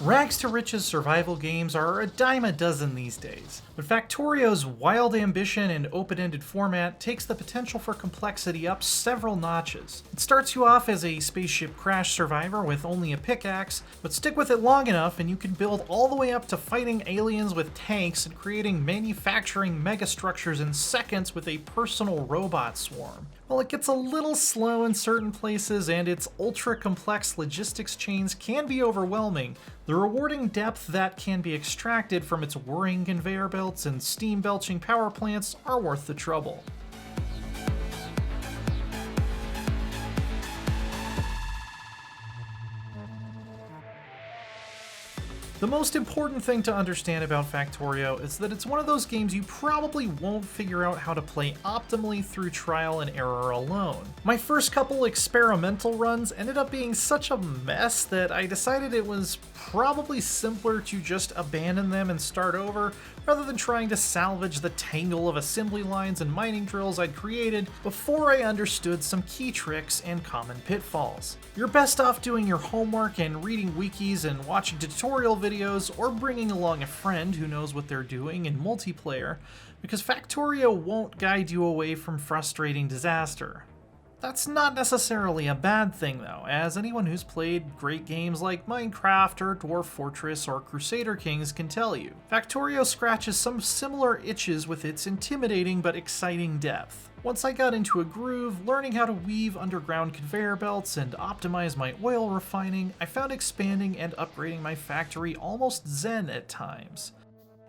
Rags to riches survival games are a dime a dozen these days, but Factorio's wild ambition and open-ended format takes the potential for complexity up several notches. It starts you off as a spaceship crash survivor with only a pickaxe, but stick with it long enough and you can build all the way up to fighting aliens with tanks and creating manufacturing megastructures in seconds with a personal robot swarm. While it gets a little slow in certain places and its ultra-complex logistics chains can be overwhelming, the rewarding depth that can be extracted from its whirring conveyor belts and steam-belching power plants are worth the trouble. The most important thing to understand about Factorio is that it's one of those games you probably won't figure out how to play optimally through trial and error alone. My first couple experimental runs ended up being such a mess that I decided it was probably simpler to just abandon them and start over, rather than trying to salvage the tangle of assembly lines and mining drills I'd created before I understood some key tricks and common pitfalls. You're best off doing your homework and reading wikis and watching tutorial videos, or bringing along a friend who knows what they're doing in multiplayer, because Factorio won't guide you away from frustrating disaster. That's not necessarily a bad thing though, as anyone who's played great games like Minecraft or Dwarf Fortress or Crusader Kings can tell you. Factorio scratches some similar itches with its intimidating but exciting depth. Once I got into a groove, learning how to weave underground conveyor belts and optimize my oil refining, I found expanding and upgrading my factory almost zen at times.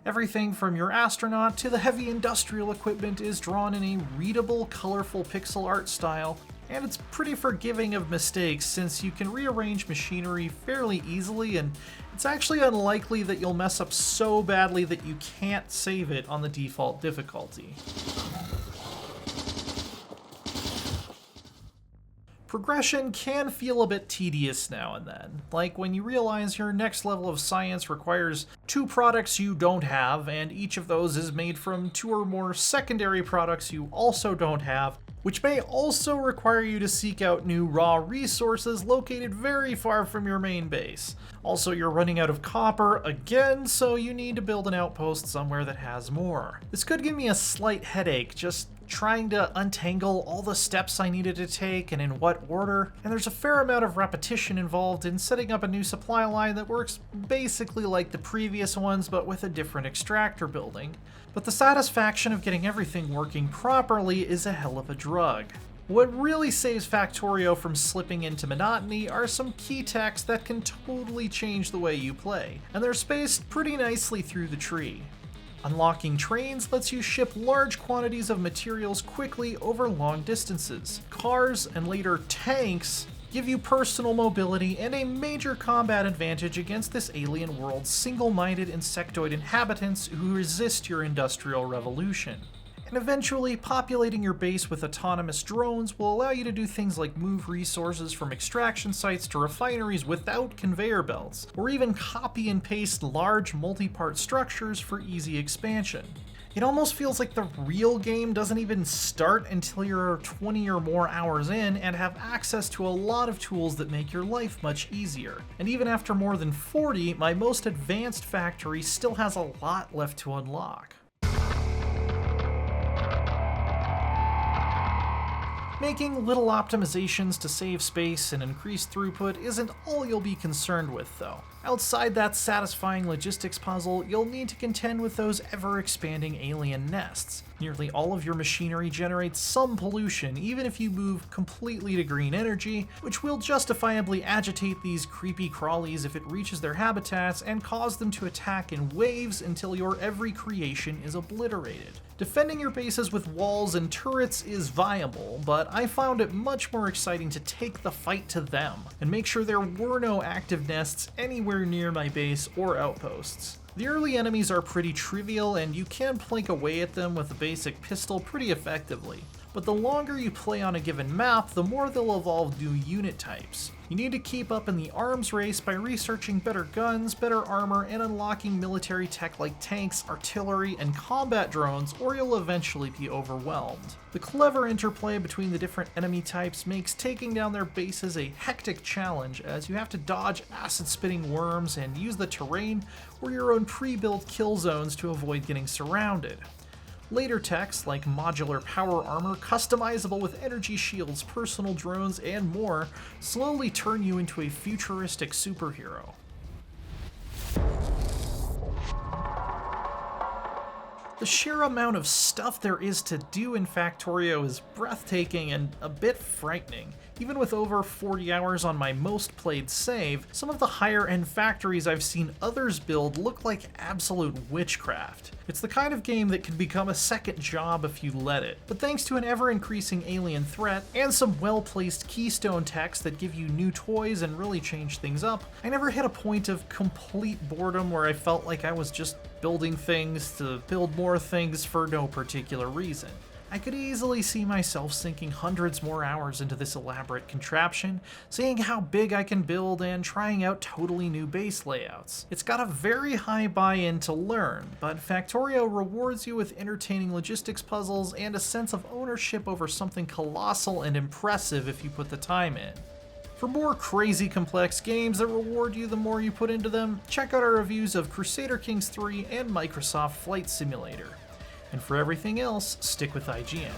Everything from your astronaut to the heavy industrial equipment is drawn in a readable, colorful pixel art style, and it's pretty forgiving of mistakes since you can rearrange machinery fairly easily, and it's actually unlikely that you'll mess up so badly that you can't save it on the default difficulty. Progression can feel a bit tedious now and then, like when you realize your next level of science requires 2 products you don't have, and each of those is made from 2 or more secondary products you also don't have, which may also require you to seek out new raw resources located very far from your main base. Also, you're running out of copper again, so you need to build an outpost somewhere that has more. This could give me a slight headache, just trying to untangle all the steps I needed to take and in what order, and there's a fair amount of repetition involved in setting up a new supply line that works basically like the previous ones but with a different extractor building. But the satisfaction of getting everything working properly is a hell of a drug. What really saves Factorio from slipping into monotony are some key techs that can totally change the way you play, and they're spaced pretty nicely through the tree. Unlocking trains lets you ship large quantities of materials quickly over long distances. Cars, and later tanks, give you personal mobility and a major combat advantage against this alien world's single-minded insectoid inhabitants who resist your industrial revolution. And eventually, populating your base with autonomous drones will allow you to do things like move resources from extraction sites to refineries without conveyor belts, or even copy and paste large multi-part structures for easy expansion. It almost feels like the real game doesn't even start until you're 20 or more hours in and have access to a lot of tools that make your life much easier. And even after more than 40, my most advanced factory still has a lot left to unlock. Making little optimizations to save space and increase throughput isn't all you'll be concerned with, though. Outside that satisfying logistics puzzle, you'll need to contend with those ever-expanding alien nests. Nearly all of your machinery generates some pollution, even if you move completely to green energy, which will justifiably agitate these creepy crawlies if it reaches their habitats and cause them to attack in waves until your every creation is obliterated. Defending your bases with walls and turrets is viable, but I found it much more exciting to take the fight to them and make sure there were no active nests anywhere near my base or outposts. The early enemies are pretty trivial and you can plank away at them with a basic pistol pretty effectively. But the longer you play on a given map, the more they'll evolve new unit types. You need to keep up in the arms race by researching better guns, better armor, and unlocking military tech like tanks, artillery, and combat drones, or you'll eventually be overwhelmed. The clever interplay between the different enemy types makes taking down their bases a hectic challenge, as you have to dodge acid-spitting worms and use the terrain or your own pre-built kill zones to avoid getting surrounded. Later techs like modular power armor, customizable with energy shields, personal drones, and more slowly turn you into a futuristic superhero. The sheer amount of stuff there is to do in Factorio is breathtaking and a bit frightening. Even with over 40 hours on my most played save, some of the higher end factories I've seen others build look like absolute witchcraft. It's the kind of game that can become a second job if you let it. But thanks to an ever-increasing alien threat, and some well-placed keystone techs that give you new toys and really change things up, I never hit a point of complete boredom where I felt like I was just building things to build more things for no particular reason. I could easily see myself sinking hundreds more hours into this elaborate contraption, seeing how big I can build and trying out totally new base layouts. It's got a very high buy-in to learn, but Factorio rewards you with entertaining logistics puzzles and a sense of ownership over something colossal and impressive if you put the time in. For more crazy complex games that reward you the more you put into them, check out our reviews of Crusader Kings 3 and Microsoft Flight Simulator. And for everything else, stick with IGN.